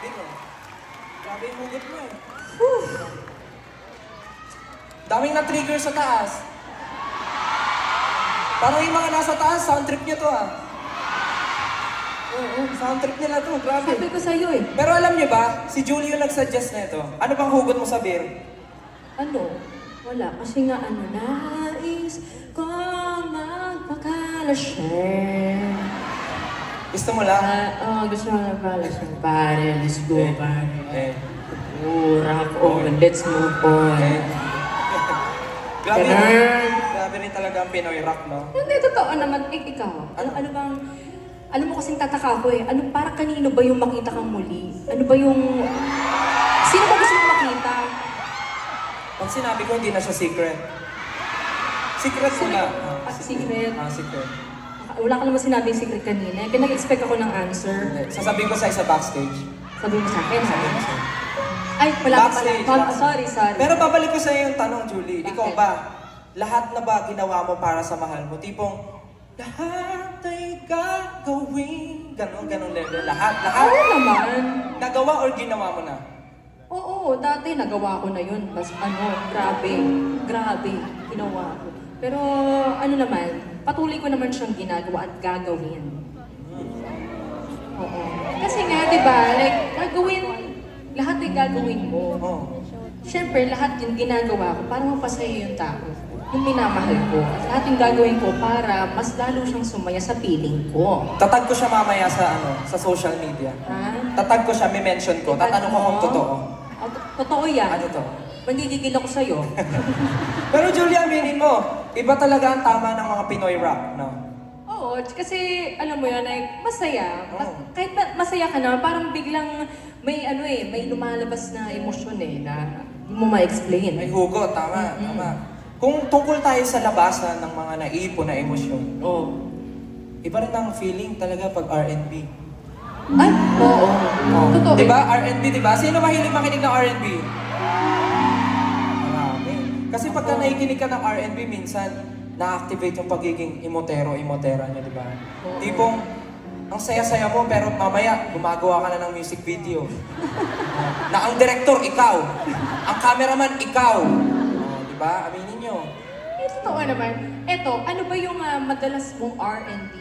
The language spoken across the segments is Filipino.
galing oh. Grabe yung hugot mo eh. Daming na-trigger sa taas. Parang yung mga nasa taas, sound trip nyo to ah. Oo, sound trip nila to, grabe. Sabi ko sa'yo eh. Pero alam niyo ba, si Julie yung nag-suggest na ito. Ano bang hugot mo sa beer? Ano? Wala. Kasi nga ano, nais ko magpakalasyan. Gusto mo lang? Gusto ko magpakalasyan. Pare, let's go, pare. Rock on, let's move on. Grabe, Ganun. grabe rin talaga ang Pinoy rock, no? Hindi, totoo naman. Ikaw, ano bang... Alam mo kasing tataka ko eh. Ano, para kanino ba yung makita kang muli? Ano ba yung... Sino ba gusto mong makita? Pag sinabi ko, hindi na siya secret. Secret muna. Secret? Secret. Wala ka naman sinabing secret kanina. Pinag-expect ako ng answer. Sasabihin ko sa isa backstage. Sabihin mo sa akin, ha? Sabihin ko sa'yo. Ay, wala ka Backstage, pala. backstage. Sorry. Pero babalik ko sa'yo yung tanong, Julie. Bakit? Ikaw ba, lahat na ba ginawa mo para sa mahal mo? Tipong, lahat ay gagawin. Ganon level. Lahat. Oo naman. Nagawa or ginawa mo na? Oo, dati nagawa ko na yun. Bas grabe, ginawa ko. Pero ano naman, patuloy ko naman siyang ginagawa at gagawin. Oo. Kasi nga, di ba, like, lahat ay gagawin mo. Oo. Siyempre, lahat yung ginagawa ko para mapasaya yung tao. Yung minamahal ko. At lahat yung gagawin ko para mas lalo siyang sumaya sa feeling ko. Tatag ko siya mamaya sa social media. Ha? Tatag ko siya, may mention ko. Tatanong ko kung totoo. Totoo yan. Ano to? Manggigigil ako sa'yo. Pero Julia, aminin mo, iba talaga ang tama ng mga Pinoy rap, no? Oo, kasi alam mo yun, like, masaya. Oo. Kahit masaya ka na, parang biglang may may lumalabas na emosyon na hindi mo ma-explain. May hugot, tama. Kung tungkol tayo sa labasan ng mga naipon na emosyon, iba rin ang feeling talaga pag R&B. Ay, oo. Totoo. Diba? R&B, diba? Sino mahilig makinig ng R&B? Marami. Kasi pagka nakikinig ka ng R&B, minsan, na-activate yung pagiging imotera niya, diba? Tipong, ang saya-saya mo, pero mamaya, gumagawa ka na ng music video. Na ang director, ikaw. Ang cameraman, ikaw. Diba? Aminin nyo. Totoo naman. Eto, ano ba yung madalas mong R&B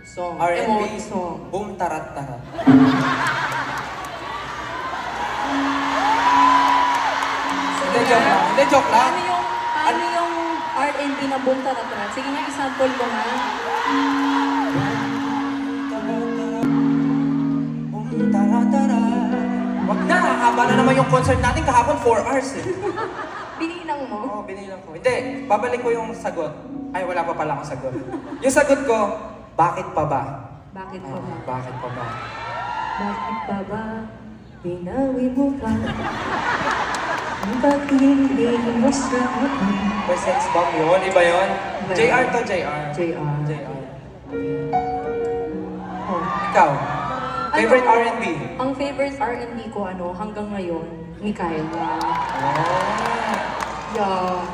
song? R&B song? Boom, tarat, tarat. Hindi, joke lang. Ano yung R&B na boom taratara? Sige nga, example mo nga. Boom, tarat, tarat. Wag na, haba na naman yung concert natin kahapon, 4 hours eh. Binilang mo? Oo, binilang ko. Hindi, babalik ko yung sagot. Ay, wala pa pala akong sagot. Yung sagot ko, bakit pa ba? Bakit pa ba? Bakit pa ba? Bakit pa ba? Binawi mo pa? Ba't hindi mo sa akin? May sex bomb yun? Iba yun? Iba JR yun. to JR. JR. Oh. Ikaw? Favorite R&B? Ang favorite R&B ko hanggang ngayon, Mikaela. Yeah.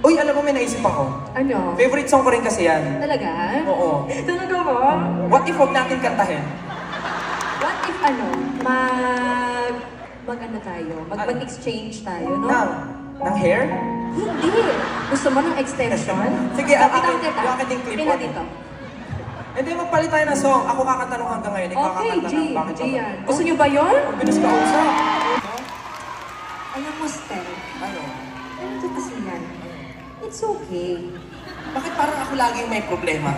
Uy, alam mo, may naisip ako. Ano? Favorite song ko rin kasi yan. Talaga? Oo. Talaga ba? What if huwag natin kantahin? What if mag-exchange tayo, no? Ng hair? Hindi. Gusto mo ng extension? Sige, ang Pakita akin- kita. yung akin yung clip Tingnan on. dito. Hindi, magpalit tayo ng song. Ako kakanta nung hanggang ngayon. Ikaw Okay, kakanta ng bakit G ba? yan. Gusto niyo ba yun? Bilis ka usap. Alam mo, Stel, Ano? ito kasi yan. It's okay. Bakit parang ako laging may problema?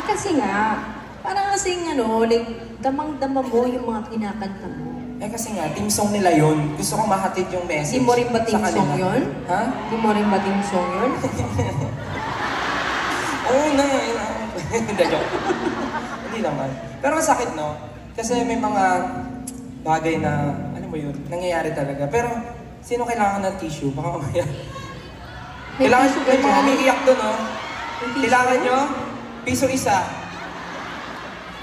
Kasi nga, parang kasing like, damang-dama mo yung mga kinakanta mo. Eh kasi nga, team song nila yun. Gusto kong mahatid yung message. Di mo rin ba team sa kanila. song yun? Ha? Di mo rin ba team song yun? Oo na. Hindi, joke. Hindi naman. Pero masakit, no? Kasi may mga bagay na, ano mo yun, nangyayari talaga. Pero, sino kailangan ng tissue? Baka mamaya. May Kailangan tissue may ba mga dyan? umiiyak doon, no? May tissue? Kailangan nyo, piso isa.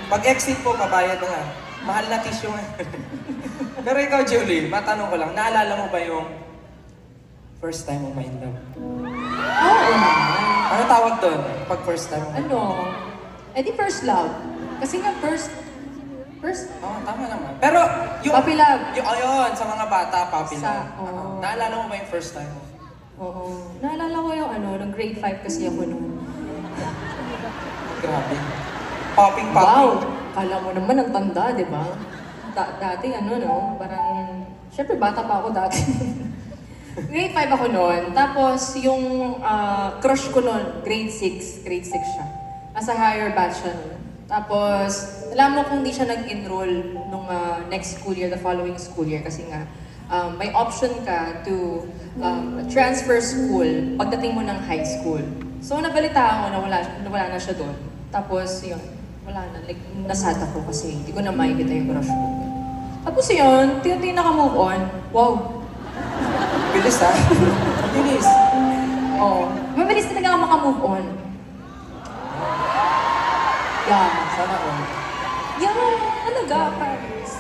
Pag-exit po, pabayad na nga. Mahal na tissue nga. Pero ikaw, Julie, matanong ko lang, naalala mo ba yung first time mo in love? Oo naman. Ano tawag doon? Pag first time mo? Ano? Eh di first love. Kasi nga first First, Tama naman. Pero yung... Puppy love. Yun, sa mga bata, puppy love. Oo. Naalala mo ba yung first time mo? Oo. Naalala ko yung nung grade 5 kasi ako noon. Grabe. Popping. Wow! Kala mo naman ang tanda, di ba? Dati no? Parang, syempre bata pa ako dati. Grade 5 ako noon. Tapos yung crush ko noon, grade 6 siya. Nasa higher batch siya noon. Tapos, alam mo kung di siya nag-enroll nung next school year, the following school year, kasi nga, may option ka to transfer school pagdating mo ng high school. So, nabalitaan ko na wala na siya doon. Tapos, yun, wala na. Like, nasad ako kasi hindi ko na makikita yung crush ko. Tapos yun, tinti naka-move on. Wow! Bilis ha? Bilis. Oo. Mabilis talaga ako maka-move on. Yeah. Sana all. Yeah, talaga, promise.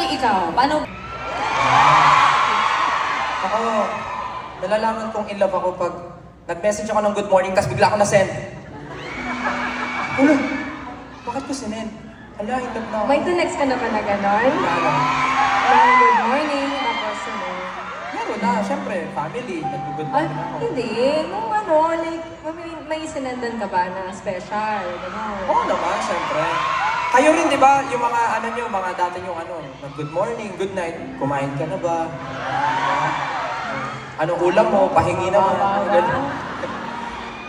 Ikaw, paano? Ako, nalalaman kong in love ako pag nag-message ako ng good morning tapos bigla ako na-send. Ulo, bakit ko sinend? Hala, in love na ako. May next ka naman na gano'n? Ano? Parang good morning, tapos Meron na, syempre, family, nag-good Ay, morning ako. hindi. Nung like, may sinendan ka ba na special? Gano'n. Oo naman, syempre. Kayo rin, di ba, yung mga mga dati yung good morning, good night, kumain ka na ba? Anong ulam mo? Pahingi na mo?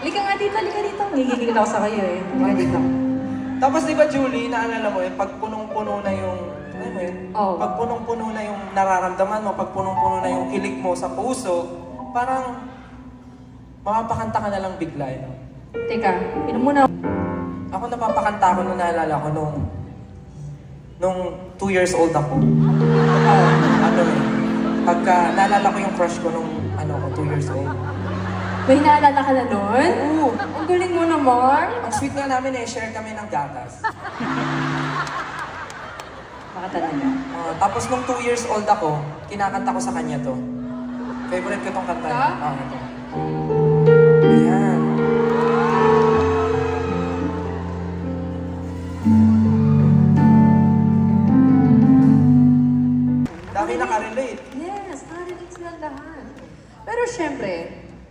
Lika nga dito, lika dito. Ngigigil ako sa kayo eh. Mga dito. Tapos di ba, Julie, naalala mo yun, pag punong-puno na yung, alam mo yun, Oo. pag punong-puno na yung nararamdaman mo, pag punong-puno na yung kilig mo sa puso, parang makapakanta ka na lang bigla, no? Teka, inom muna. Ako napapakanta ko nung naalala ko nung 2 years old ako. Pagka naalala ko yung crush ko nung 2 years old. May naalala ka na nun? Oo. Ang galing mo naman. Ang sweet nga namin share kami ng gatas. Baka talaga. Tapos nung 2 years old ako, kinakanta ko sa kanya to. Favorite ko tong kanta. Ito. Ayan. Dami nakarelate. Yes, narinig silang lahat. Pero syempre,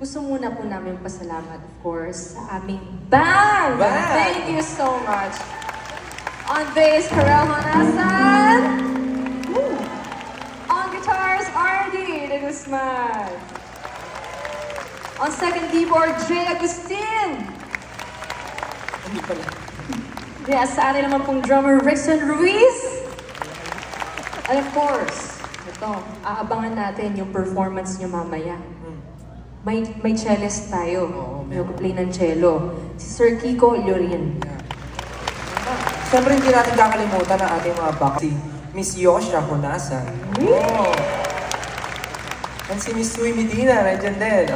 gusto muna po namin pasalamat, of course, sa aming band! Thank you so much! On bass, Karel Hanasan! On guitars, RD de Guzman! On second keyboard, Jay Agustin! Hindi pala. Yes, sa atin naman pong drummer, Rickson Ruiz! And of course, ito, aabangan natin yung performance nyo mamaya. May cellist tayo. May play ng cello. Si Sir Kiko Llorin. Siyempre hindi natin kakalimutan ang ating mga si Miss Yosha Honasan. And si Miss Sui Medina, nandiyan din.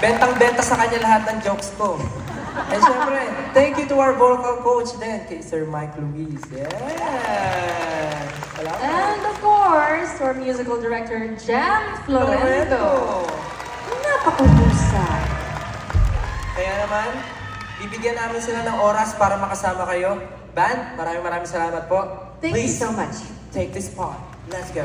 Bentang-benta sa kanya lahat ng jokes ko. And siyempre, thank you to our vocal coach din, kay Sir Mike Luis. Yeah! Salamat. And of course, our musical director, Jam Florento. Napakahusay. Kaya naman, bibigyan namin sila ng oras para makasama kayo. Band, maraming salamat po. Thank you so much. Take this part. Let's go.